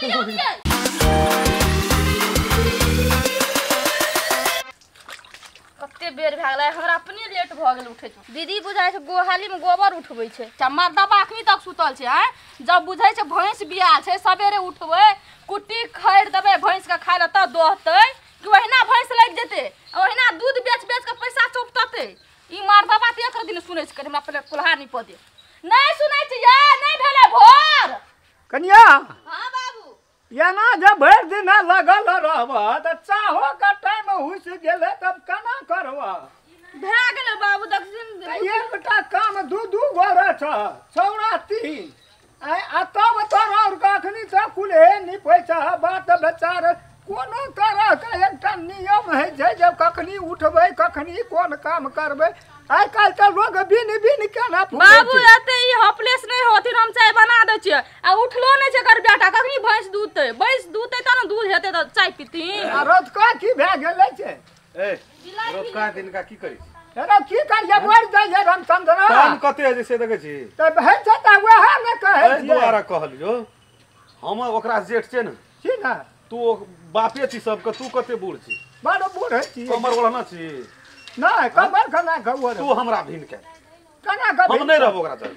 कते बेर भ गेलै हमरा अपने लेट भ गेल उठै छ दीदी बुझाइ छ गोहाली में गोबर उठबै छै चम्मा दबा अखनी तक सुतल छै हैं जब बुझाइ छ भैंस बिया छै सबेरे उठबै कुट्टी खैर देबै भैंस के खाय ल त दोहतै कि ओहिना भैंस लाग जेतै ओहिना दूध बेच बेच के पैसा चौपतते ई मार दबा त एक दिन सुनै छ हमरा पहिले कुल्हा नहीं पदे नहीं सुनै छ या नहीं भेले भोर कन्या हां बाबू याना जब भर दिन लगल रहबा त चाहो का टाइम हुस गेले तब कना करबा भे गेले बाबू दक्षिण एकटा काम दू गोरा छ छौरा तीन आ तब तोर और कखनी त कुले नि पैसा बात बेचार कोनो तरह का एकटा नियम है जे जब कखनी उठबै कखनी कोन काम करबै आइ काल त लोग बिन बिन केना बाबू एते ई हॉपलेस नहीं होती हम चाय बना दै छियै आ उठलो नहीं छै कर बेटा कखनी भैंस दूधतै त न दूध हेतै त चाय पीती आ रोज का की भे गेलै छै ए रोज का दिन का की करी एरा की करिए मर जाइए रामचंद्र काम कते है से देखे छी त भै छै त वह न कहै ए दुबारा कहलियो हम ओकरा जेठ छै न छी ना तू बापे छी सबके तू कते बूढ़ छी बड़ बूढ़ है छी कमर ओढ़ना छी नहीं कमर खना गवर तू हमरा भिन के कना गवर हम नहीं रहब ओकरा जर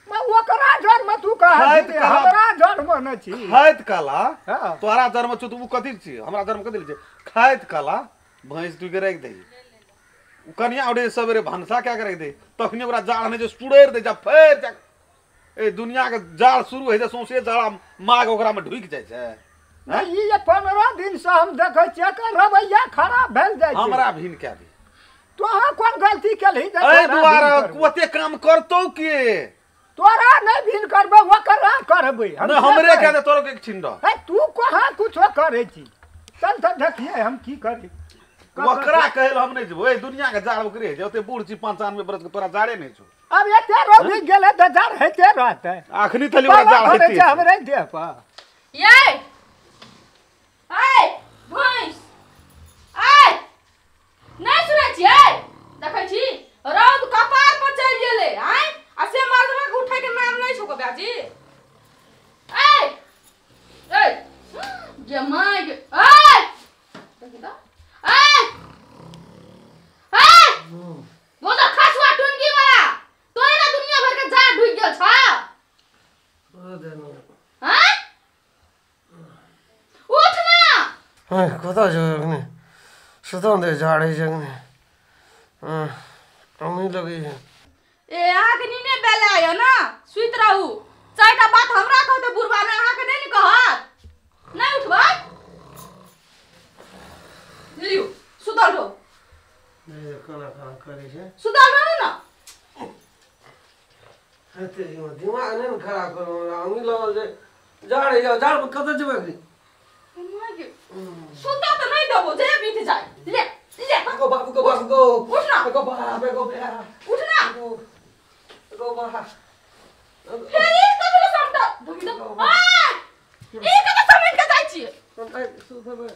मैं ओकरा जर में तू कह हमरा जर में न छी खाइत काला हां तोरा जर में तू कथि छी हमरा जर में कथि छी खाइत काला भैंस तू के रख दे कनिया ओडे सबेरे भनसा क्या करे दे तखनी ओकरा जाड़ ने जे सुड़ेर दे जा फेर जा ए दुनिया के जाड़ शुरू है जे सौसे जाड़ा माग ओकरा में ढुक जाय छै नहीं ये 15 दिन से हम देखे छियै कि रवैया खराब भेल जाय छै हमरा भिन के दी तोहा कोन गलती केलही ए दुआरा ओते काम करतौ के तोरा नहीं भिन करबे ओकरा करबे न हमरे के दे तोरो के छिंडा ए तू कहां कुछो करे छी चल त देखिए हम की करी ओकरा कहल हम नहीं जेबो ए दुनिया के जाड़ ओकरे जे ओते बूढ़ छी 95 बरस के तोरा जाड़े नहीं छौ अब एते रोज गेले त जाड़ हेते रहते आखनी तली ओकरा जाड़ हेते हमरे देह पर ये आय भैंस आय नहीं सुनै छियै देखै छी रौद कपार पर चढ़ि गेलै आय आ से मर्दवा के उठै के नाम नहीं छौ बाजी आय ए जमाय आय देखि त आय आय वो तो खसवा टुनकी वाला तोरे ना दुनिया भर के झाड़ ढुक गेल छ ओ देनो हां उठ ना हां कता जगने सुतन दे झाड़े जगने हमें लगी है ए आहा के नीने बेला आयो ना सुइत रहू चारटा बात हमरा कहते बुढ़वा में आहा के नहीं कहत नहीं उठबा लियो सुतल रहो नहीं कना कना करे छे सुतल रहो ना हते दिमाग नहीं खराब करो हमें लगल जे झाड़े जा झाड़ कता जबे मागे सुता तो नहीं देबो जे बीत जाए ले ले बाबू को उठ ना को बाबू को बेटा उठ ना को बाबा फेर ई कबे समटा धुमी दो आ ई कबे समझ के जाई छी सुतबे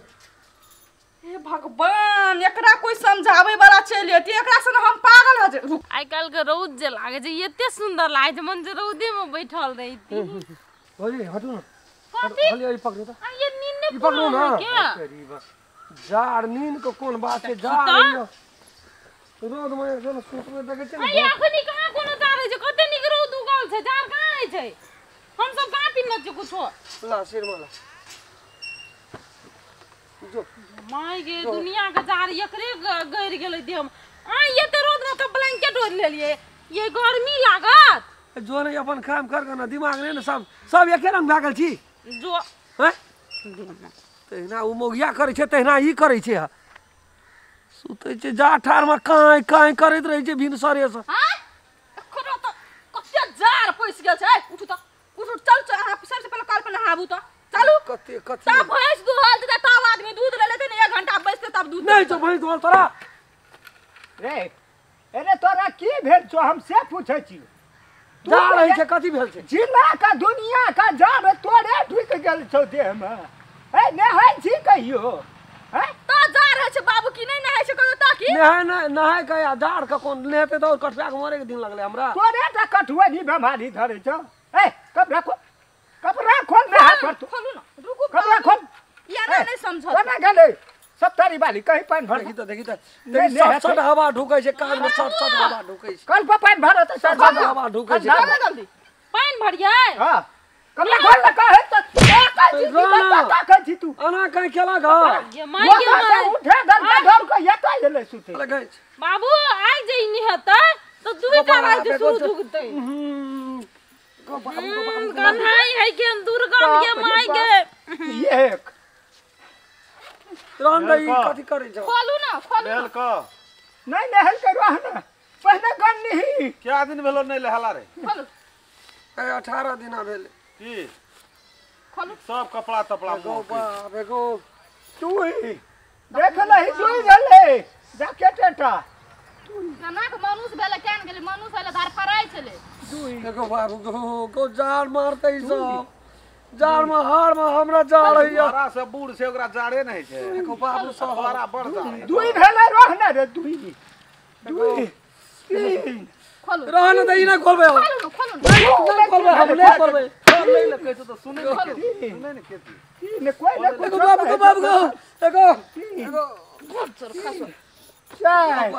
हे भगवान एकरा कोई समझावे वाला चल एती एकरा से हम पागल हो जे आइ काल के रौद जे लागे जे एते सुंदर लागे जे मन जे रौदे में बैठल रही ओए हटू ना कथि खाली पकड़ो तो आ ये नींद ने पकड़ो ना क्या जाड़ नींद को कौन बात है जाड़ रोद में एकदम सुत में देखे आ ये अखनी कहां कोनो जारे जे कते निक रौद उगल छै जार कहां है छै हम सब कहां पिन छ कुछो ला सिर माला जो माय गे दुनिया के जार एकरे गइर गेलै देह आ ये त रोद में क ब्लैंकेट ओढ़ लेलिए ये गर्मी लागत जो नहीं अपन काम कर के ना दिमाग नहीं ना सब एके रंग भागल छी जो हैं तहिना उ मोगिया करे छे तहिना ई करे छे सुते छे जा ठार में काई काई करैत रहे छे भिन सरे से हां एखनो तो कते जार पैस गेल छै उठ त उठ चल अहाँ सबसे पहले काल पे नहाबू त चलू कते ता भैंस दुहल त तब आदमी दूध ले लेते ने 1 घंटा बैसते तब दूध नहीं तो भैंस दुहल तोरा रे अरे तोरा की भेल छौ हम से पूछै छी जा रही छे कथि भेल छे जिला का दुनिया का जार तोरे ढुक गेल छौ देह में ए नहाय छी कहियो हैं त जार है छै बाबू की नहीं नहाय छै कहियो ता की नहाय के जाड़ का कौन लेते तो कटवा के मरे के दिन लगले हमरा तोरे ता कठुआ नी बीमारी धरे छौ ए कपड़ा खोल में हाथ पर तू खोलू ना रुकू कपड़ा खोल या ना नहीं समझो कोना गेले सत्तरी वाली कहीं पानी भर देखी त नहीं, सट सट हवा ढुकै छै कान में सट सट हवा ढुकै छै कल पर पानी भर तो सर सट हवा ढुकै छै चलो जल्दी पानी भरिए हां कपड़ा खोल ना कहे तो का थी तू अना कहीं केला घर ये माय उठे घर को ये का ये सुते लगे बाबू आइ जइ नि हेतै तो दुईटा बाल्टी शुरू दुगतै कन्हाई है के दुर्गम के माय के ये एक राम दाई कथि करै छ खोलू ना खोलू लेहल ना। क नहीं नहल करवा ना पहले गन नहीं क्या दिन भेलो नहीं लेहला रे खोलू 18 दिन भेल की खोलू सब कपड़ा तपड़ा गो बाप गो तू ही देख लही तू ही गले जाके टेटा नाक मनुष्य बेला केन गेले मनुष्य बेला धार फराई छले देखो बाबू गो जाड़ मारतै सब जाड़ में हार में हमरा जाड़ है बड़ा से बूढ़ से ओकरा जाड़े नहीं छै देखो बाबू सब बड़ा बढ़ जाड़े दुई भेले रहना रे दुई दुई तीन खोलू रहन दई ना खोलबे हो खोलू ना नहीं खोलबे हम नहीं खोलबे नहीं लगे तो सुने नहीं नहीं खेती तीन कोई ना देखो बाबू गो देखो चल खसो चाय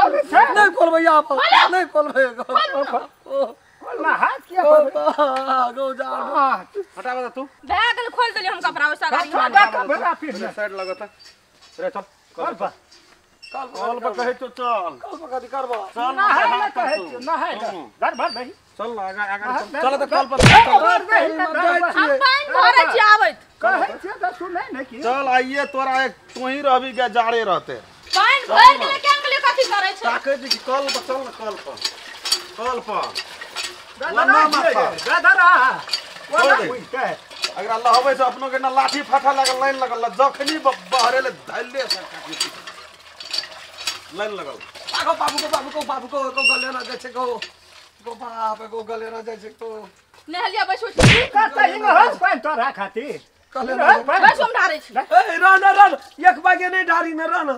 अब से नहीं खोलबे आप नहीं खोलबे खोलना हाथ किया गो जाड़ हटा बता तू बैग खोल देली हम कपड़ा वैसा गाड़ी में छोटा का बड़ा पीस साइड लगता रे चल कल पर कॉल पर कहे तो चल कल कथि करबा चल ना है ना हाथ कहे पर ना है घर भर नहीं चल आगा आगा हाँ, चल तो कॉल पर घर नहीं हम पानी भरे छी आबैत कहे छे तो सुने नहीं कि चल आइए तोरा एक तू ही रहबी के जाड़े रहते पानी भर गेले केन गेले कथि करे छै ताके जी कॉल पर चल कॉल पर दादा दादा वाला दे। हुई के अगर लहबे से अपनो के ना लाठी फाटा लगल लाइन लगल जखनी बहरे ले धैले से लाइन लगल आगो बाबू को गले ना जाय छै गो बाप गो गले ना जाय छै को नहलिया बैसो करता ही ना हंस पाइन तो राखाती गले बैसो हम ढारे छी ए रन एक बागे नहीं ढारी न रन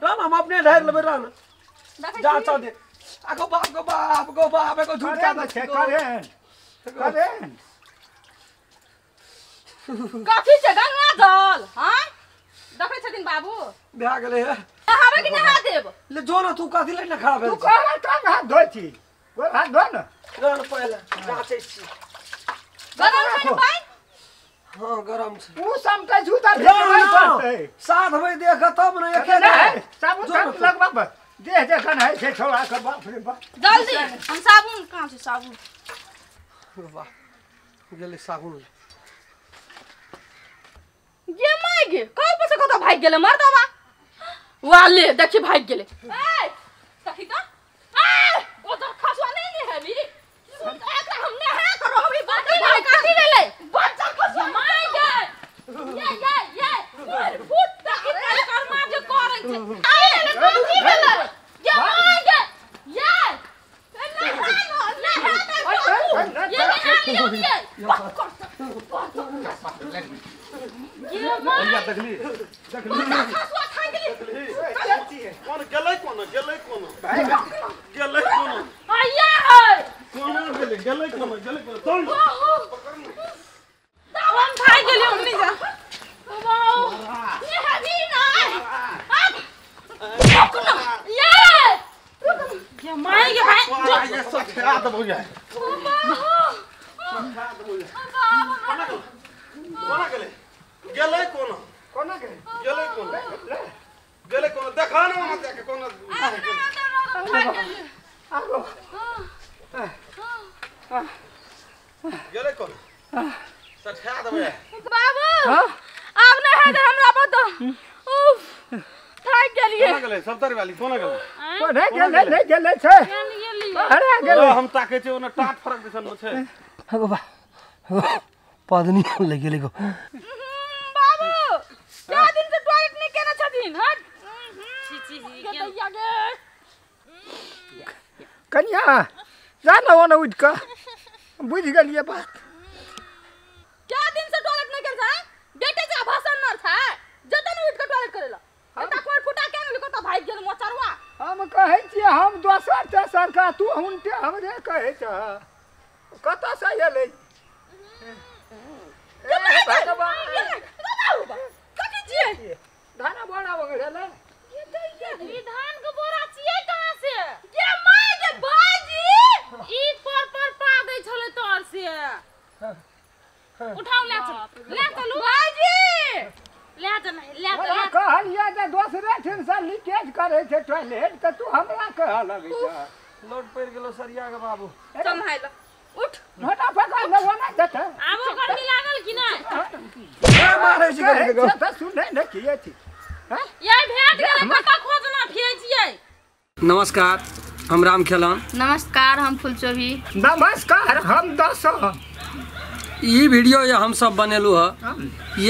हम अपने ढार लेबे रन जा चल दे आगो बाप को झूठ का करे छे करे कथि छै गंगा जल हां देखै छथिन बाबू बिहा गेले है नहाबे कि नहा देब ले जो ना तू कथि ले न खा तू भेल कहा काम हाथ धोती वो हाथ धो ना रन पहले जाचे छी गरम छै न पानी हां गरम छै तू समझे जूता भेजबै पड़ते साथ में देख तब न एक नहीं साबुन सब लगवा देह जखन है छे छोड़ा के बाप रे बाप जल्दी हम साबुन कहां छै साबुन वाह गेले साबुन ये माय गे कल पर से कत भाग गेले मर्दवा वाले देखि भाग गेले ए सखी का ए ओ तो खसवा नहीं है मी एकरा हमने है करो अभी बात भाग काटी ले बच्चा को ये माय गे ये फुट तक कर्मा जे करे छै आई ले काटी भेले ये माय गे ये भैया देखली कौन गेलै कोन गेलै कोन आया है कोन गेलै कोन चल हम खाई गेली हमनी जा वाओ ये हदी ना अब ये माय के भाई ये सब खा दबो जाए कोना गेलै कोन कोना के गेलै कोन देखा ना मत के कोन आगो गेलै कोन सठा दबे बाबू अब नहीं है तो हमरा बता उफ थक गेलिए कोना गेलै सप्तरी वाली कोना गेलै कोना गेले नहीं गेले छे अरे गेले हम ताके छै ओने टाट फरक दिसन में छै गो बा पदनी ले गेले गो बाबू क्या दिन से टॉयलेट नहीं केना छथिन हट छी के दैया गे कन्या जाना ओने उठ के बुझ गेलिए बात क्या दिन से टॉयलेट नहीं कर जाए बेटे से भाषण न था जतन उठ के टॉयलेट करेला एता कोई फुटा के गेल कत भाग गेल मोचरवा हम कहै छियै हम दोसर तेसर का तू हुनते हमरे कहै छ कत से एलै कथी छियै धान बोरा वगैरह ई धान के बोरा छियै कहां से ये माय के बाजी ई पर पा गई छले तोर से उठाओ ले चलू बाजी ले चल ले हमरा कहलिए जे दोसरे ठिन से लीकेज करे छै टॉयलेट त तू हमरा कह लगै छै लोड पड़ गेलो सरिया के बाबू संभाल उठ घटा पकड़ ले ओना देत आबो गर्मी लागल कि नहीं क्या मारे छी कर के त सुनै न किए छी ये भेट गेले कतऽ खोजना फिरै छियै नमस्कार हम राम खेलान नमस्कार हम फुलचोभी नमस्कार हम दस ई वीडियो ये हम सब बनेलू है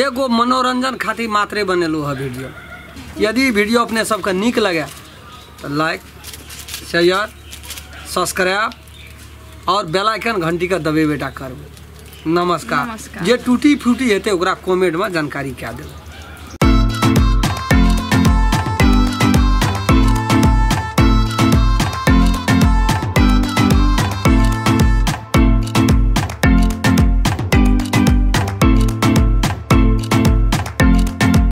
एगो मनोरंजन खातिर मात्रे बनेलू है वीडियो यदि वीडियो अपने सबके नीक लगे तो लाइक शेयर सब्सक्राइब और बेल आइकन घंटी का दबेबेटा करबे नमस्कार जे टूटी फूटी हेते ओकरा कमेंट में जानकारी क्या देबे।